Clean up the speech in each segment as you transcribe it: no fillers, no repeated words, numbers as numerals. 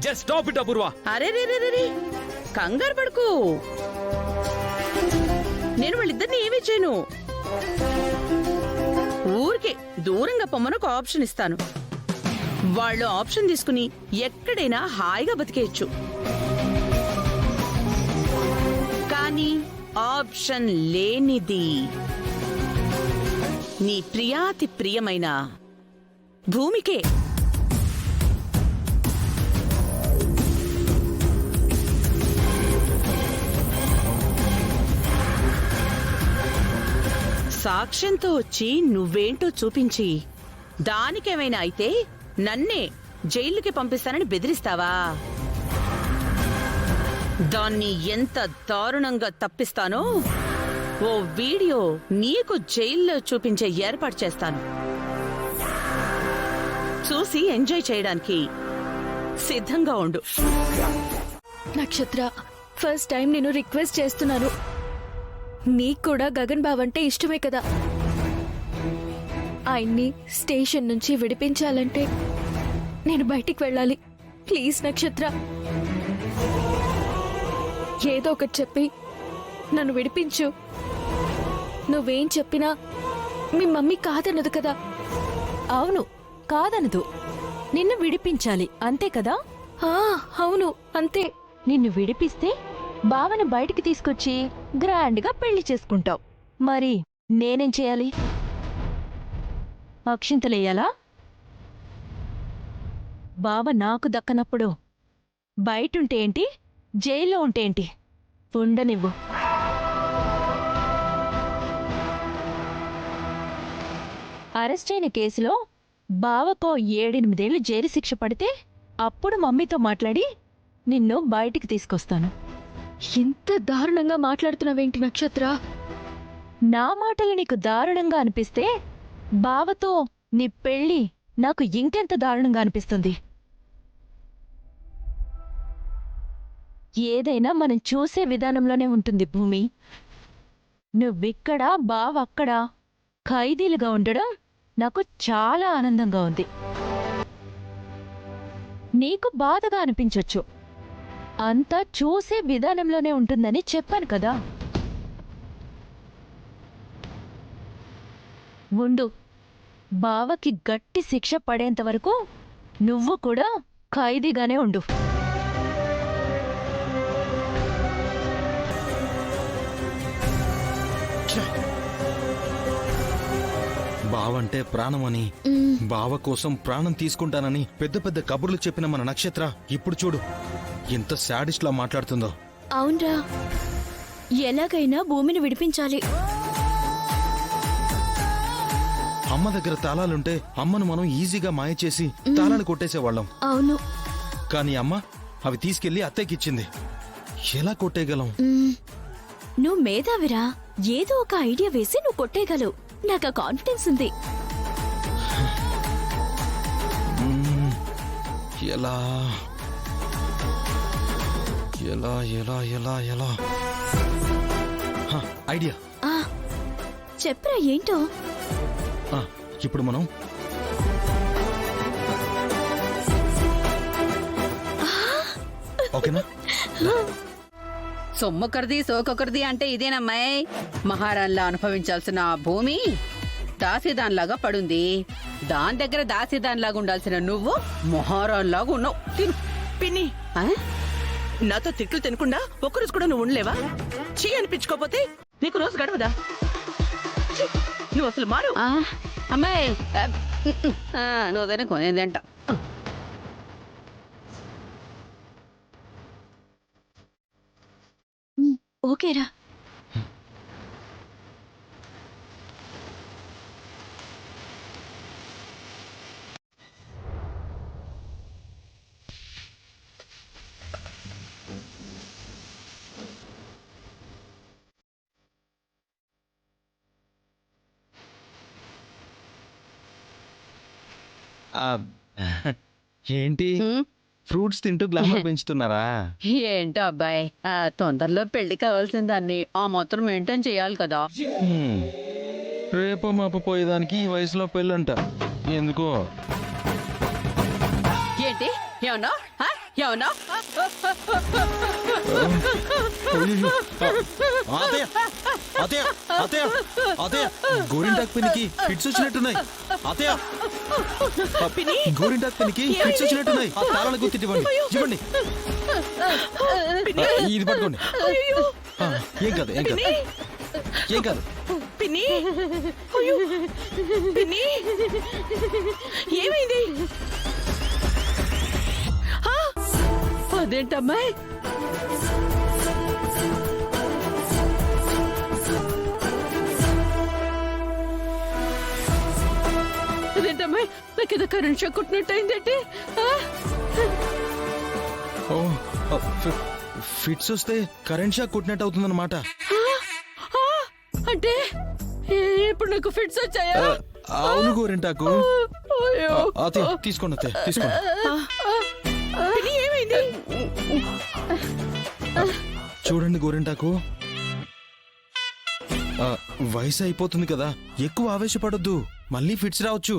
Just stop it అపూర్వ. అరే రే రే రే కంగారు పడుకు. నేను వాళ్ళిద్దరిని ఏమీ చేయను. ఊరికే దూరంగా పొమ్మను ఒక ఆప్షన్ ఇస్తాను. వాళ్ళు ఆప్షన్ తీసుకుని ఎక్కడైనా హాయిగా బతికేయచ్చు. కానీ ఆప్షన్ లేనిది నీ ప్రియాతి ప్రియమైన భూమికే. సాక్ష్యంతో వచ్చి నువ్వేంటో చూపించి దానికేమైనా అయితే నన్నే జైలుకి పంపిస్తానని బెదిరిస్తావా? దాన్ని ఎంత దారుణంగా తప్పిస్తానో ఓ వీడియో నీకు జైల్లో చూపించే ఏర్పాటు చేస్తాను. చూసి ఎంజాయ్ చేయడానికి సిద్ధంగా ఉండు. నక్షత్ర, ఫస్ట్ టైం నేను రిక్వెస్ట్ చేస్తున్నాను. నీకు కూడా గగన్ బావ్ అంటే ఇష్టమే కదా? ఆయన్ని స్టేషన్ నుంచి విడిపించాలంటే నేను బయటికి వెళ్ళాలి. ప్లీజ్ నక్షత్ర, ఏదో ఒకటి చెప్పి నన్ను విడిపించు. నువ్వేం చెప్పినా మీ మమ్మీ కాదన్నదు కదా? అవును, కాదనదు. నిన్ను విడిపించాలి అంతే కదా? అవును, అంతే. నిన్ను విడిపిస్తే బావని బయటికి తీసుకొచ్చి గ్రాండ్గా పెళ్లి చేసుకుంటావు. మరి నేనేం చేయాలి? అక్షింతలేయాలా? బావ నాకు దక్కనప్పుడు బయటుంటే ఏంటి, జైల్లో ఉంటే ఏంటి? ఉండనివ్వు. అరెస్ట్ అయిన కేసులో బావకో 7-8 జైలు శిక్ష పడితే అప్పుడు మమ్మీతో మాట్లాడి నిన్ను బయటికి తీసుకొస్తాను. ఎంత దారుణంగా మాట్లాడుతున్నావేంటి నక్షత్ర? నా మాటలు నీకు దారుణంగా అనిపిస్తే బావతో నీ పెళ్ళి నాకు ఇంకెంత దారుణంగా అనిపిస్తుంది. ఏదైనా మనం చూసే విధానంలోనే ఉంటుంది భూమి. నువ్విక్కడ బావ అక్కడ ఖైదీలుగా ఉండడం నాకు చాలా ఆనందంగా ఉంది. నీకు బాధగా అనిపించొచ్చు. అంతా చూసే విధానంలోనే ఉంటుందని చెప్పాను కదా. ఉండు, బావకి గట్టి శిక్ష పడేంత వరకు నువ్వు కూడా ఖైదీగానే ఉండు. బావంటే ప్రాణమని, బావ కోసం ప్రాణం తీసుకుంటానని పెద్ద పెద్ద కబుర్లు చెప్పిన మన నక్షత్ర ఇప్పుడు చూడు ఎంత శాడిస్ట్ లా మాట్లాడుతుందో. అవునరా, ఎలాగైనా భూమిని విడిపించాలి. అమ్మ దగ్గర తాళాలుంటే అమ్మను మనం ఈజీగా మాయ చేసి తాళాలు కొట్టేసేవాళ్ళం. అవును, కానీ అమ్మ అవి తీసుకెళ్లి అత్తయ్యకిచ్చింది. ఎలా కొట్టేయగలం? నువ్వు మేధావిరా. ఏదో ఒక ఐడియా వేసి నువ్వు కొట్టేయగలవు. నాకు ఆ కాన్ఫిడెన్స్ ఉంది. ఎలా ఎలా ఎలా ఎలా ఎలా ఐడియా చెప్పరా ఏంటో? ఇప్పుడు మనం ఓకేనా? సొమ్మొకరిది సోకొకరిది అంటే ఇదేనమ్మాయి. మహారాణిలా అనుభవించాల్సిన ఆ భూమి దాసిదాన్లాగా పడుంది. దాని దగ్గర దాసిదాన్లాగా ఉండాల్సిన నువ్వు మహారాణిలాగా ఉన్నావు. తిను పిన్ని, నాతో తిట్లు తినకుండా ఒక్కరోజు కూడా నువ్వు ఉండలేవా? చీ అనిపించుకోపోతే నీకు రోజు గడవదా? నువ్వు అసలు మారు. అమ్మాయి నువ్వు తినకోనేదంట. ఓకేరా. ఏంటి ఫ్రూట్స్ తింటూ గ్లామర్ పెంచుతున్నారా? ఏంటో అబ్బాయి, తొందరలో పెళ్లి కావాల్సిన దాన్ని ఆ మాత్రం మెయింటైన్ చేయాలి కదా. రేపో మాప పోయేదానికి ఈ వయసులో పెళ్ళంట ఎందుకో. ఏంటి ఏమన్నా ఏమన్నా అయ్యయ్యో. అత్తయ్య అత్తయ్య అత్తయ్య అత్తయ్య గోరింటాకు పినికి ఫిట్స్ వచ్చినట్టున్నాయి అత్తయ్య గోరింటాకు పినికి ఫిట్స్ వచ్చినట్టున్నాయి ఆ తాళాల గుర్తిటి ఇవ్వండి ఇవ్వండి ఇది పట్టుకోండి ఆ, ఏం కాదు ఏం కాదు ఏం కాదు పిన్ని అయ్యో పిన్ని ఏమైంది అదేంటమ్మాయి అదేంటమ్మాయి నాకు ఏదో కరెంట్ షాక్ కొట్టినట్టు అయిందంటే ఓ ఫిట్స్ వస్తే కరెంట్ షాక్ కొట్టినట్టు అవుతుందన్నమాట అంటే ఇప్పుడు నాకు ఫిట్స్ వచ్చాయా అవును గోరింటాకు అయ్యో. అత్తయ్య తీసుకోండి అత్తయ్య తీసుకోండి పిన్ని ఏమైంది చూడండి గోరింటాకు వయసు అయిపోతుంది కదా ఎక్కువ ఆవేశపడొద్దు మళ్ళీ ఫిట్స్ రావచ్చు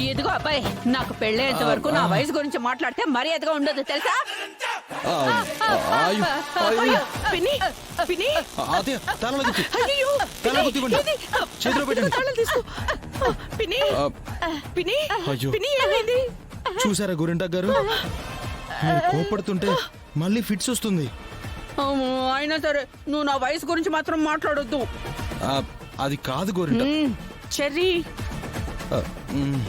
ఎదుగో అబ్బాయి నాకు పెళ్ళేంత వరకు నా వయసు గురించి మాట్లాడితే మర్యాదగా ఉండదు తెలుసా ఆ, అయ్యో, అయ్యో. పిన్ని పిన్ని అత్తయ్య తాళాల గుర్తు అయ్యో తాళాల గుర్తు ఇవ్వండి చేతిలో పెట్టండి తాళాలు తీసుకో పిన్ని పిన్ని అయ్యో. పిన్ని ఏమైంది చూసారా గోరింటాకు గారు మీరు కోపడుతుంటే మళ్ళీ ఫిట్స్ వస్తుంది అమ్మో, అయినా సరే నువ్వు నా వయసు గురించి మాత్రం మాట్లాడొద్దు అది కాదు గోరింట చెర్రీ మ్,